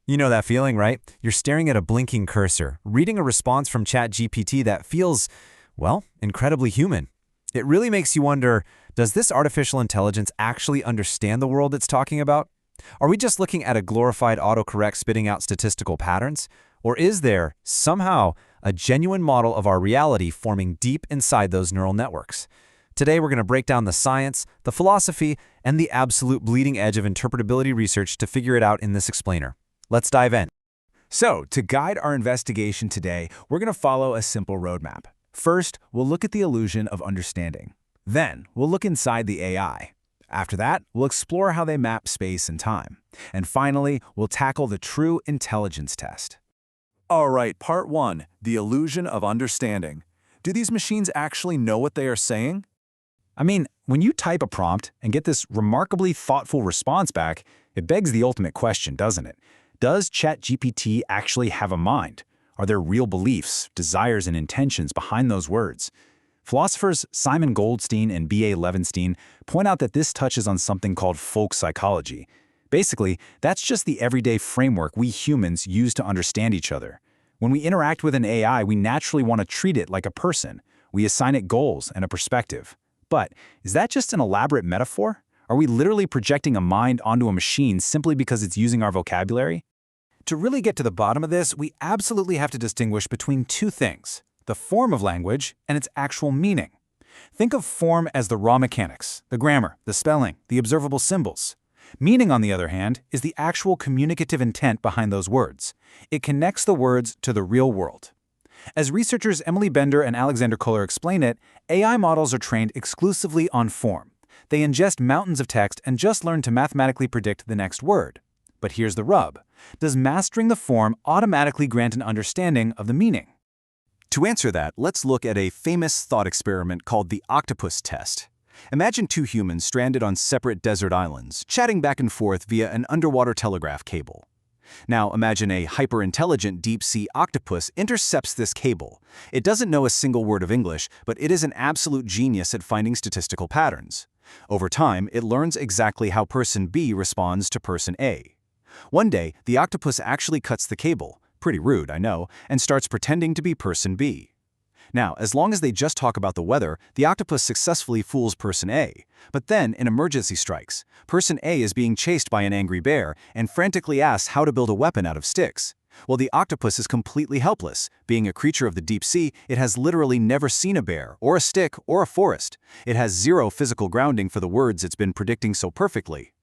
You know that feeling, right? You're staring at a blinking cursor, reading a response from ChatGPT that feels, well, incredibly human. It really makes you wonder, does this artificial intelligence actually understand the world it's talking about? Are we just looking at a glorified autocorrect spitting out statistical patterns? Or is there, somehow, a genuine model of our reality forming deep inside those neural networks? Today, we're going to break down the science, the philosophy, and the absolute bleeding edge of interpretability research to figure it out in this explainer. Let's dive in. So, to guide our investigation today, we're going to follow a simple roadmap. First, we'll look at the illusion of understanding. Then, we'll look inside the AI. After that, we'll explore how they map space and time. And finally, we'll tackle the true intelligence test. All right, part 1, the illusion of understanding. Do these machines actually know what they are saying? I mean, when you type a prompt and get this remarkably thoughtful response back, it begs the ultimate question, doesn't it? Does ChatGPT actually have a mind? Are there real beliefs, desires, and intentions behind those words? Philosophers Simon Goldstein and B.A. Levinstein point out that this touches on something called folk psychology. Basically, that's just the everyday framework we humans use to understand each other. When we interact with an AI, we naturally want to treat it like a person. We assign it goals and a perspective. But is that just an elaborate metaphor? Are we literally projecting a mind onto a machine simply because it's using our vocabulary? To really get to the bottom of this, we absolutely have to distinguish between two things: the form of language and its actual meaning. Think of form as the raw mechanics, the grammar, the spelling, the observable symbols. Meaning, on the other hand, is the actual communicative intent behind those words. It connects the words to the real world. As researchers Emily Bender and Alexander Chollet explain it, AI models are trained exclusively on form. They ingest mountains of text and just learn to mathematically predict the next word. But here's the rub. Does mastering the form automatically grant an understanding of the meaning? To answer that, let's look at a famous thought experiment called the Octopus Test. Imagine two humans stranded on separate desert islands, chatting back and forth via an underwater telegraph cable. Now imagine a hyper-intelligent deep-sea octopus intercepts this cable. It doesn't know a single word of English, but it is an absolute genius at finding statistical patterns. Over time, it learns exactly how person B responds to person A. One day, the octopus actually cuts the cable, pretty rude, I know, and starts pretending to be person B. Now, as long as they just talk about the weather, the octopus successfully fools person A. But then an emergency strikes. Person A is being chased by an angry bear and frantically asks how to build a weapon out of sticks. Well, the octopus is completely helpless. Being a creature of the deep sea, it has literally never seen a bear, or a stick, or a forest. It has zero physical grounding for the words it's been predicting so perfectly.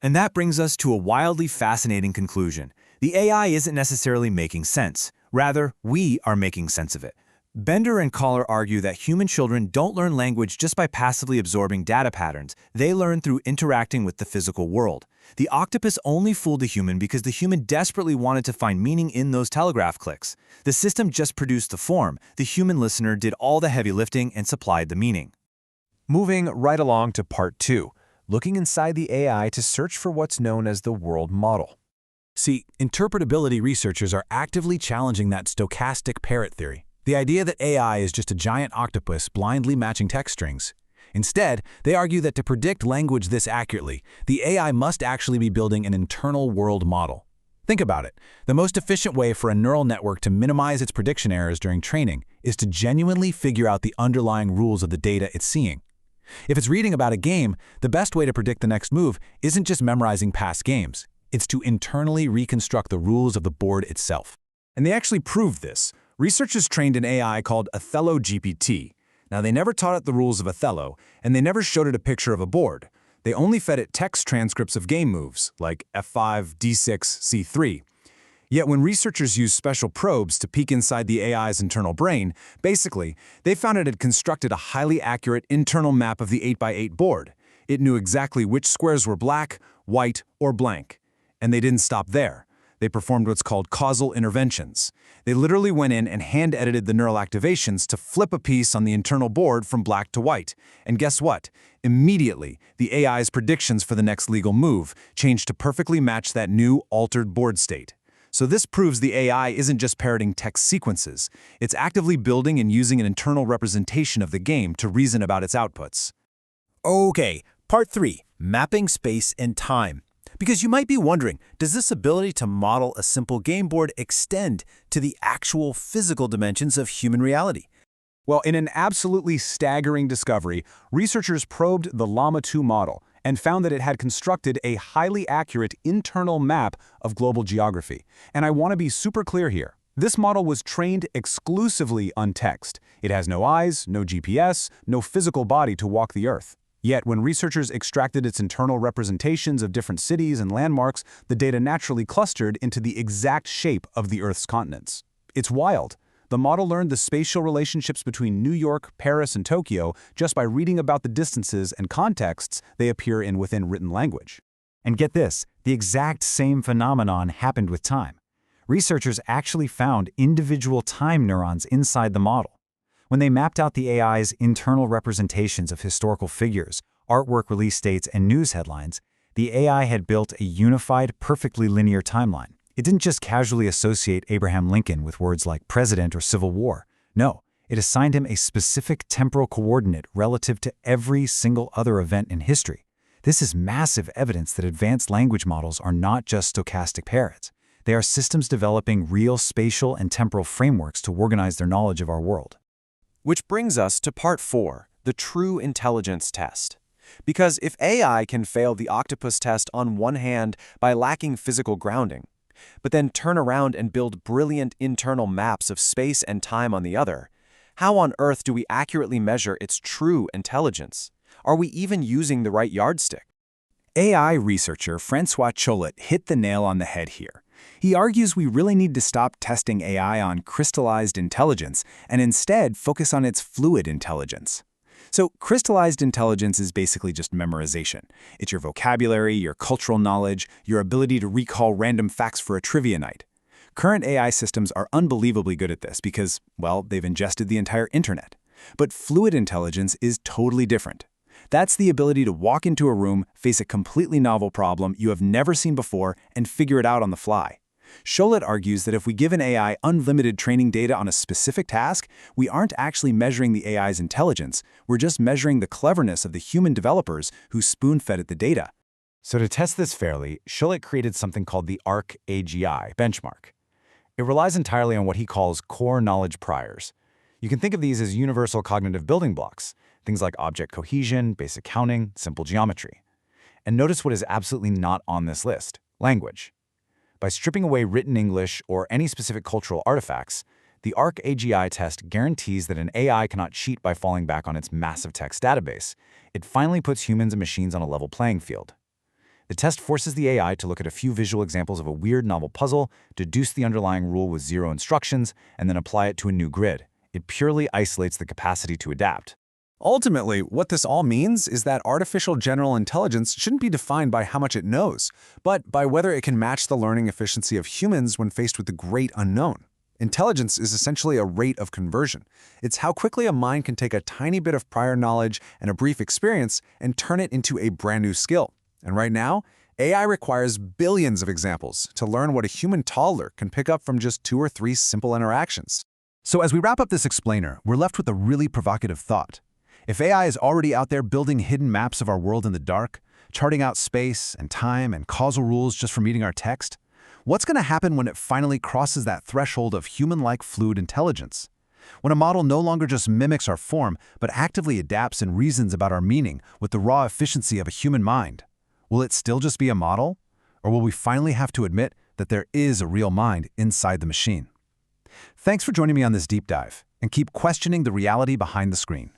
And that brings us to a wildly fascinating conclusion. The AI isn't necessarily making sense. Rather, we are making sense of it. Bender and Collar argue that human children don't learn language just by passively absorbing data patterns. They learn through interacting with the physical world. The octopus only fooled the human because the human desperately wanted to find meaning in those telegraph clicks. The system just produced the form. The human listener did all the heavy lifting and supplied the meaning. Moving right along to part 2, looking inside the AI to search for what's known as the world model. See, interpretability researchers are actively challenging that stochastic parrot theory. The idea that AI is just a giant octopus blindly matching text strings. Instead, they argue that to predict language this accurately, the AI must actually be building an internal world model. Think about it. The most efficient way for a neural network to minimize its prediction errors during training is to genuinely figure out the underlying rules of the data it's seeing. If it's reading about a game, the best way to predict the next move isn't just memorizing past games. It's to internally reconstruct the rules of the board itself. And they actually proved this. Researchers trained an AI called OthelloGPT. Now, they never taught it the rules of Othello, and they never showed it a picture of a board. They only fed it text transcripts of game moves, like F5, D6, C3. Yet when researchers used special probes to peek inside the AI's internal brain, basically, they found it had constructed a highly accurate internal map of the 8x8 board. It knew exactly which squares were black, white, or blank. And they didn't stop there. They performed what's called causal interventions. They literally went in and hand-edited the neural activations to flip a piece on the internal board from black to white. And guess what? Immediately, the AI's predictions for the next legal move changed to perfectly match that new, altered board state. So this proves the AI isn't just parroting text sequences. It's actively building and using an internal representation of the game to reason about its outputs. Okay, part 3, mapping space and time. Because you might be wondering, does this ability to model a simple game board extend to the actual physical dimensions of human reality? Well, in an absolutely staggering discovery, researchers probed the Llama 2 model and found that it had constructed a highly accurate internal map of global geography. And I want to be super clear here. This model was trained exclusively on text. It has no eyes, no GPS, no physical body to walk the Earth. Yet, when researchers extracted its internal representations of different cities and landmarks, the data naturally clustered into the exact shape of the Earth's continents. It's wild. The model learned the spatial relationships between New York, Paris, and Tokyo just by reading about the distances and contexts they appear in within written language. And get this, the exact same phenomenon happened with time. Researchers actually found individual time neurons inside the model. When they mapped out the AI's internal representations of historical figures, artwork release dates, and news headlines, the AI had built a unified, perfectly linear timeline. It didn't just casually associate Abraham Lincoln with words like president or Civil War. No, it assigned him a specific temporal coordinate relative to every single other event in history. This is massive evidence that advanced language models are not just stochastic parrots. They are systems developing real spatial and temporal frameworks to organize their knowledge of our world. Which brings us to part 4, the true intelligence test. Because if AI can fail the Octopus test on one hand by lacking physical grounding, but then turn around and build brilliant internal maps of space and time on the other, how on earth do we accurately measure its true intelligence? Are we even using the right yardstick? AI researcher Francois Chollet hit the nail on the head here. He argues we really need to stop testing AI on crystallized intelligence and instead focus on its fluid intelligence. So crystallized intelligence is basically just memorization. It's your vocabulary, your cultural knowledge, your ability to recall random facts for a trivia night. Current AI systems are unbelievably good at this because, well, they've ingested the entire internet. But fluid intelligence is totally different. That's the ability to walk into a room, face a completely novel problem you have never seen before, and figure it out on the fly. Chollet argues that if we give an AI unlimited training data on a specific task, we aren't actually measuring the AI's intelligence, we're just measuring the cleverness of the human developers who spoon-fed it the data. So to test this fairly, Chollet created something called the ARC-AGI benchmark. It relies entirely on what he calls core knowledge priors. You can think of these as universal cognitive building blocks, things like object cohesion, basic counting, simple geometry. And notice what is absolutely not on this list: language. By stripping away written English or any specific cultural artifacts, the ARC-AGI test guarantees that an AI cannot cheat by falling back on its massive text database. It finally puts humans and machines on a level playing field. The test forces the AI to look at a few visual examples of a weird novel puzzle, deduce the underlying rule with 0 instructions, and then apply it to a new grid. It purely isolates the capacity to adapt. Ultimately, what this all means is that artificial general intelligence shouldn't be defined by how much it knows, but by whether it can match the learning efficiency of humans when faced with the great unknown. Intelligence is essentially a rate of conversion. It's how quickly a mind can take a tiny bit of prior knowledge and a brief experience and turn it into a brand new skill. And right now, AI requires billions of examples to learn what a human toddler can pick up from just 2 or 3 simple interactions. So as we wrap up this explainer, we're left with a really provocative thought. If AI is already out there building hidden maps of our world in the dark, charting out space and time and causal rules just from reading our text, what's going to happen when it finally crosses that threshold of human-like fluid intelligence? When a model no longer just mimics our form, but actively adapts and reasons about our meaning with the raw efficiency of a human mind, will it still just be a model? Or will we finally have to admit that there is a real mind inside the machine? Thanks for joining me on this deep dive, and keep questioning the reality behind the screen.